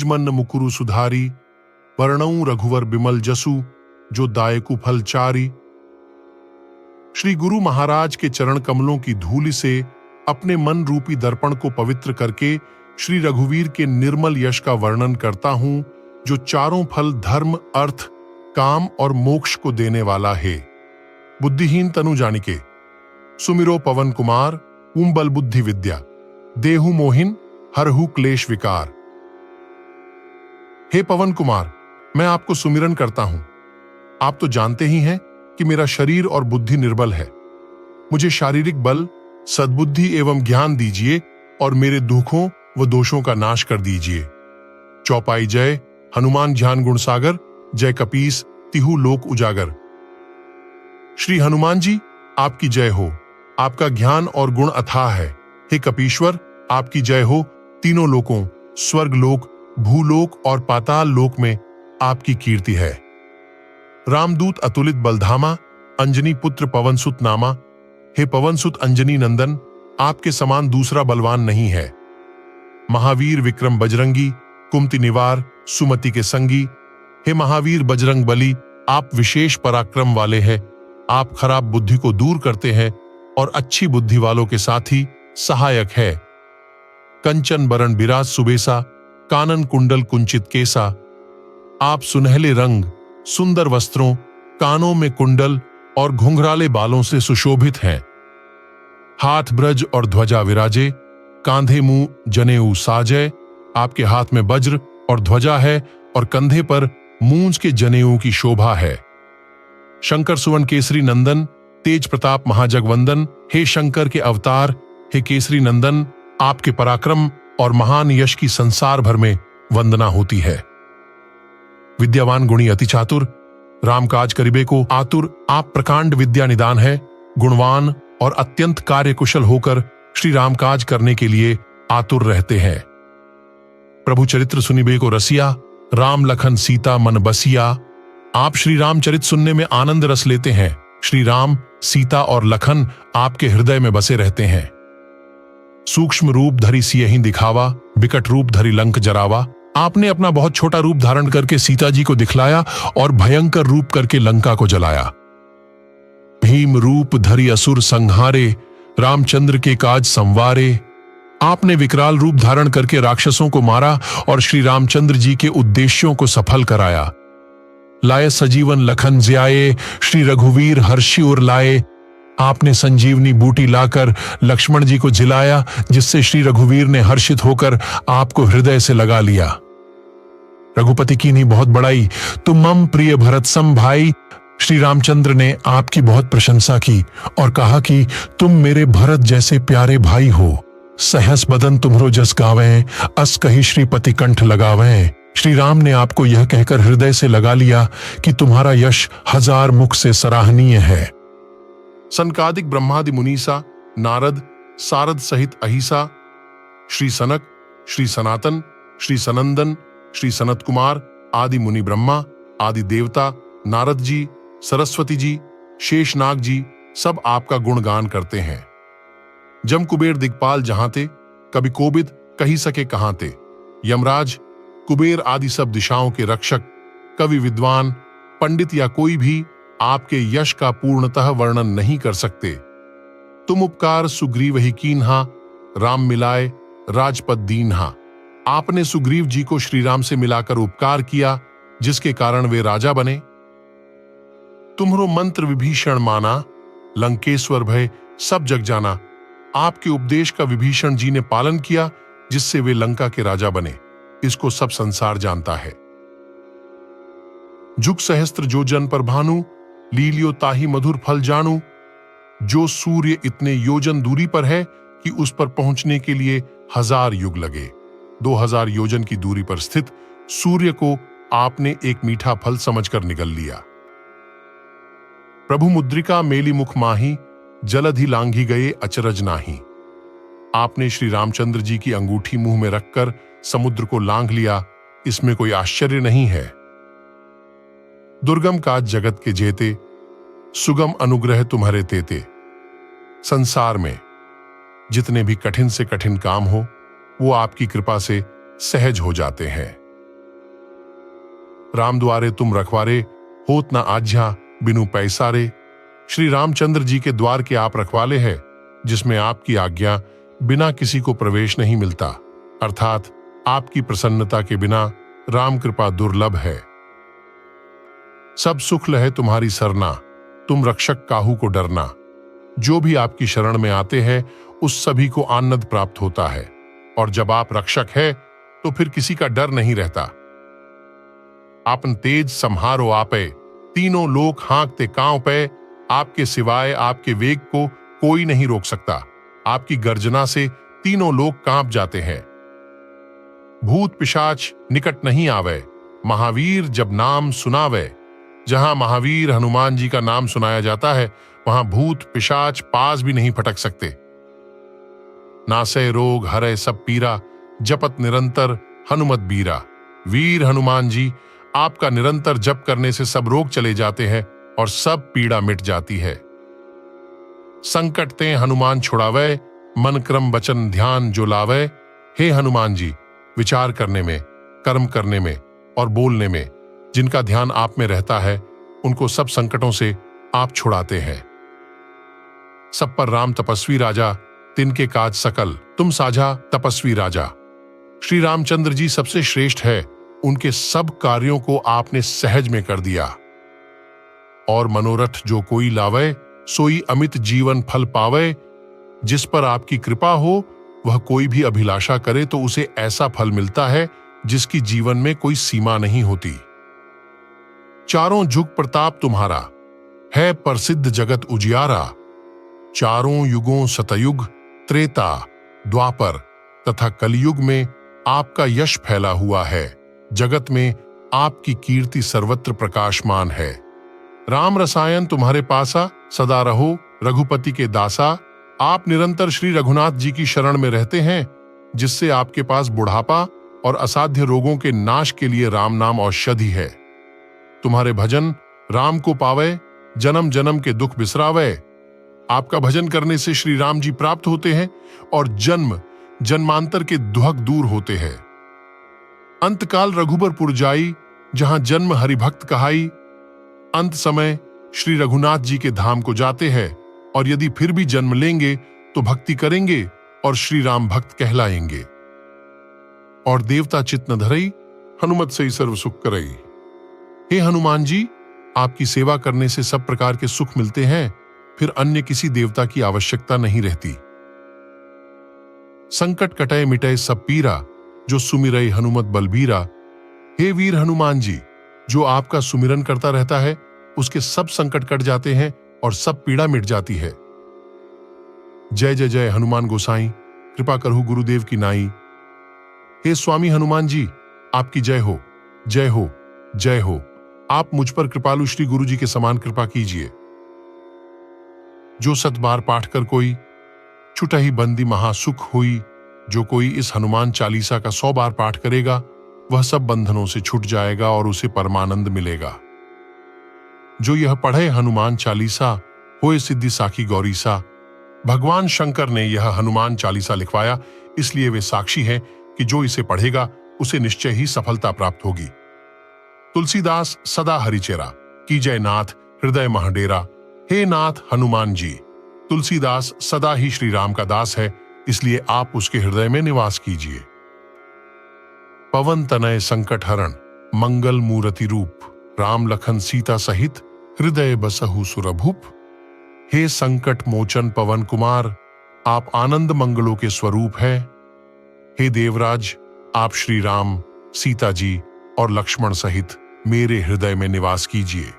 मन मुकुरु सुधारी, वर्णऊ रघुवर बिमल जसु, जो दायकु फल चारी। श्री गुरु महाराज के चरण कमलों की धूलि से अपने मन रूपी दर्पण को पवित्र करके श्री रघुवीर के निर्मल यश का वर्णन करता हूं, जो चारों फल धर्म, अर्थ, काम और मोक्ष को देने वाला है। बुद्धिहीन तनु जानिके, सुमिरो पवन कुमार, ऊम बल बुद्धि विद्या, देहु मोहिन हरहु क्लेश विकार। हे पवन कुमार, मैं आपको सुमिरन करता हूं। आप तो जानते ही हैं कि मेरा शरीर और बुद्धि निर्बल है। मुझे शारीरिक बल, सद्बुद्धि एवं ज्ञान दीजिए और मेरे दुखों व दोषों का नाश कर दीजिए। चौपाई जय, हनुमान ज्ञान गुण सागर, जय कपीस तिहु लोक उजागर। श्री हनुमान जी, आपकी जय हो। आपका ज्ञान और गुण अथाह है। हे कपीश्वर, आपकी जय हो। तीनों लोकों, स्वर्ग लोक, भूलोक और पाताल लोक में आपकी कीर्ति है। रामदूत अतुलित बलधामा, अंजनी पुत्र पवन सुत नामा। हे पवन सुत अंजनी नंदन, आपके समान दूसरा बलवान नहीं है। महावीर विक्रम बजरंगी, कुमति निवार, सुमति के संगी। हे महावीर बजरंग बली, आप विशेष पराक्रम वाले हैं। आप खराब बुद्धि को दूर करते हैं और अच्छी बुद्धि वालों के साथ ही सहायक है। कंचन बरण बिराज सुबेसा, कानन कुंडल कुंचित केसा। आप सुनहले रंग, सुंदर वस्त्रों, कानों में कुंडल और घुंघराले बालों से सुशोभित हैं। हाथ ब्रज और ध्वजा विराजे, कांधे मुंह जनेऊ साजय। आपके हाथ में वज्र और ध्वजा है और कंधे पर मूंज के जनेऊ की शोभा है। शंकर सुवन केसरी नंदन, तेज प्रताप महाजगवंदन। हे शंकर के अवतार, हे केसरी नंदन, आपके पराक्रम और महान यश की संसार भर में वंदना होती है। विद्यावान गुणी अति चातुर, राम काज करिबे को आतुर। आप प्रकांड विद्या निदान है, गुणवान और अत्यंत कार्यकुशल होकर श्री राम काज करने के लिए आतुर रहते हैं। प्रभु चरित्र सुनिबे को रसिया, राम लखन सीता मन बसिया। आप श्री रामचरित सुनने में आनंद रस लेते हैं। श्री राम, सीता और लखन आपके हृदय में बसे रहते हैं। सूक्ष्म रूप धरि सियहि दिखावा, विकट रूप धरि लंक जरावा। आपने अपना बहुत छोटा रूप धारण करके सीता जी को दिखलाया और भयंकर रूप करके लंका को जलाया। भीम रूप धरि असुर संहारे, रामचंद्र के काज संवारे। आपने विकराल रूप धारण करके राक्षसों को मारा और श्री रामचंद्र जी के उद्देश्यों को सफल कराया। लाए सजीवन लखन ज्याए, श्री रघुवीर हर्षि उर लाए। आपने संजीवनी बूटी लाकर लक्ष्मण जी को जिलाया, जिससे श्री रघुवीर ने हर्षित होकर आपको हृदय से लगा लिया। रघुपति की नहीं बहुत बड़ाई, तुम मम प्रिय भरत सम भाई। श्री रामचंद्र ने आपकी बहुत प्रशंसा की और कहा कि तुम मेरे भरत जैसे प्यारे भाई हो। सहस बदन तुम्हरो जस गावें, अस कही श्रीपति कंठ लगावें। श्री राम ने आपको यह कहकर हृदय से लगा लिया कि तुम्हारा यश हजार मुख से सराहनीय है। सनकादिक ब्रह्मादि मुनीसा, नारद, सारद सहित अहिसा, श्री सनक, श्री सनातन, श्री सनंदन, श्री सनत कुमार आदि मुनि ब्रह्मा, आदि देवता, नारद जी, सरस्वती जी, शेषनाग जी सब आपका गुणगान करते हैं। जम कुबेर दिग्पाल जहां थे, कभी कोबिद कही सके कहां थे। यमराज, कुबेर आदि सब दिशाओं के रक्षक, कवि, विद्वान, पंडित या कोई भी आपके यश का पूर्णतः वर्णन नहीं कर सकते। तुम उपकार सुग्रीव ही कीन्हा, राम मिलाए राजपद दीन्हा। आपने सुग्रीव जी को श्री राम से मिलाकर उपकार किया, जिसके कारण वे राजा बने। तुम्हरो मंत्र विभीषण माना, लंकेश्वर भय सब जग जाना। आपके उपदेश का विभीषण जी ने पालन किया, जिससे वे लंका के राजा बने। इसको सब संसार जानता है। जुग सहस्त्र जो जन पर भानु, लीलियो ताही मधुर फल जानू। जो सूर्य इतने योजन दूरी पर है कि उस पर पहुंचने के लिए 1000 युग लगे। 2000 योजन की दूरी पर स्थित सूर्य को आपने एक मीठा फल समझकर निगल लिया। प्रभु मुद्रिका मेली मुख माही, जलधि लांघी गए अचरज नाही। आपने श्री रामचंद्र जी की अंगूठी मुंह में रखकर समुद्र को लांघ लिया, इसमें कोई आश्चर्य नहीं है। दुर्गम काज जगत के जेते, सुगम अनुग्रह तुम्हारे तेते। संसार में जितने भी कठिन से कठिन काम हो, वो आपकी कृपा से सहज हो जाते हैं। राम द्वारे तुम रखवारे, होत न आज्ञा बिनु पैसारे। श्री रामचंद्र जी के द्वार के आप रखवाले हैं, जिसमें आपकी आज्ञा बिना किसी को प्रवेश नहीं मिलता, अर्थात आपकी प्रसन्नता के बिना राम कृपा दुर्लभ है। सब सुख लहे तुम्हारी सरना, तुम रक्षक काहू को डरना। जो भी आपकी शरण में आते हैं उस सभी को आनंद प्राप्त होता है, और जब आप रक्षक है तो फिर किसी का डर नहीं रहता। आपन तेज संहारो आपे, तीनों लोक हाँकते कांव पे। आपके सिवाय आपके वेग को कोई नहीं रोक सकता। आपकी गर्जना से तीनों लोग कांप जाते हैं। भूत पिशाच निकट नहीं आवे, महावीर जब नाम सुनावे। जहां महावीर हनुमान जी का नाम सुनाया जाता है, वहां भूत पिशाच पास भी नहीं फटक सकते। नासे रोग हरे सब पीरा, जपत निरंतर हनुमत बीरा। वीर हनुमान जी, आपका निरंतर जप करने से सब रोग चले जाते हैं और सब पीड़ा मिट जाती है। संकट ते हनुमान छुड़ावे, मन क्रम वचन ध्यान जो लावे। हे हनुमान जी, विचार करने में, कर्म करने में और बोलने में जिनका ध्यान आप में रहता है, उनको सब संकटों से आप छुड़ाते हैं। सब पर राम तपस्वी राजा, तिनके काज सकल तुम साझा तपस्वी राजा। श्री रामचंद्र जी सबसे श्रेष्ठ है, उनके सब कार्यों को आपने सहज में कर दिया। और मनोरथ जो कोई लावे, सोई अमित जीवन फल पावे। जिस पर आपकी कृपा हो, वह कोई भी अभिलाषा करे तो उसे ऐसा फल मिलता है जिसकी जीवन में कोई सीमा नहीं होती। चारों जुग प्रताप तुम्हारा, है प्रसिद्ध जगत उजियारा। चारों युगों सतयुग, त्रेता, द्वापर तथा कलयुग में आपका यश फैला हुआ है। जगत में आपकी कीर्ति सर्वत्र प्रकाशमान है। राम रसायन तुम्हारे पासा, सदा रहो रघुपति के दासा। आप निरंतर श्री रघुनाथ जी की शरण में रहते हैं, जिससे आपके पास बुढ़ापा और असाध्य रोगों के नाश के लिए राम नाम औषधि है। तुम्हारे भजन राम को पावे, जन्म जन्म के दुख बिसरावे। आपका भजन करने से श्री राम जी प्राप्त होते हैं और जन्म जन्मांतर के दुहक दूर होते हैं। अंतकाल रघुबरपुर जाई, जहां जन्म हरिभक्त कहाई। अंत समय श्री रघुनाथ जी के धाम को जाते हैं, और यदि फिर भी जन्म लेंगे तो भक्ति करेंगे और श्री राम भक्त कहलाएंगे। और देवता चित न धरई, हनुमत से ही सर्व सुख करई। हे हनुमान जी, आपकी सेवा करने से सब प्रकार के सुख मिलते हैं, फिर अन्य किसी देवता की आवश्यकता नहीं रहती। संकट कटय मिटय सब पीरा, जो सुमिरय हनुमत बलबीरा। हे वीर हनुमान जी, जो आपका सुमिरन करता रहता है, उसके सब संकट कट जाते हैं और सब पीड़ा मिट जाती है। जय जय जय हनुमान गोसाई, कृपा करहु गुरुदेव की नाई। हे स्वामी हनुमान जी, आपकी जय हो, जय हो, जय हो। आप मुझ पर कृपालु श्री गुरु जी के समान कृपा कीजिए। जो सत बार पाठ कर कोई, छुटहि बंदी महासुख हुई। जो कोई इस हनुमान चालीसा का 100 बार पाठ करेगा, वह सब बंधनों से छूट जाएगा और उसे परमानंद मिलेगा। जो यह पढ़े हनुमान चालीसा, होए सिद्धि साखी गौरीसा। भगवान शंकर ने यह हनुमान चालीसा लिखवाया, इसलिए वे साक्षी हैं कि जो इसे पढ़ेगा उसे निश्चय ही सफलता प्राप्त होगी। तुलसीदास सदा हरिचेरा, कीजय नाथ हृदय महडेरा। हे नाथ हनुमान जी, तुलसीदास सदा ही श्री राम का दास है, इसलिए आप उसके हृदय में निवास कीजिए। पवन तनय संकट हरण, मंगल मूर्ति रूप। राम लखन सीता सहित, हृदय बसहु सुरभूप। हे संकट मोचन पवन कुमार, आप आनंद मंगलों के स्वरूप हैं। हे देवराज, आप श्री राम, सीता जी और लक्ष्मण सहित मेरे हृदय में निवास कीजिए।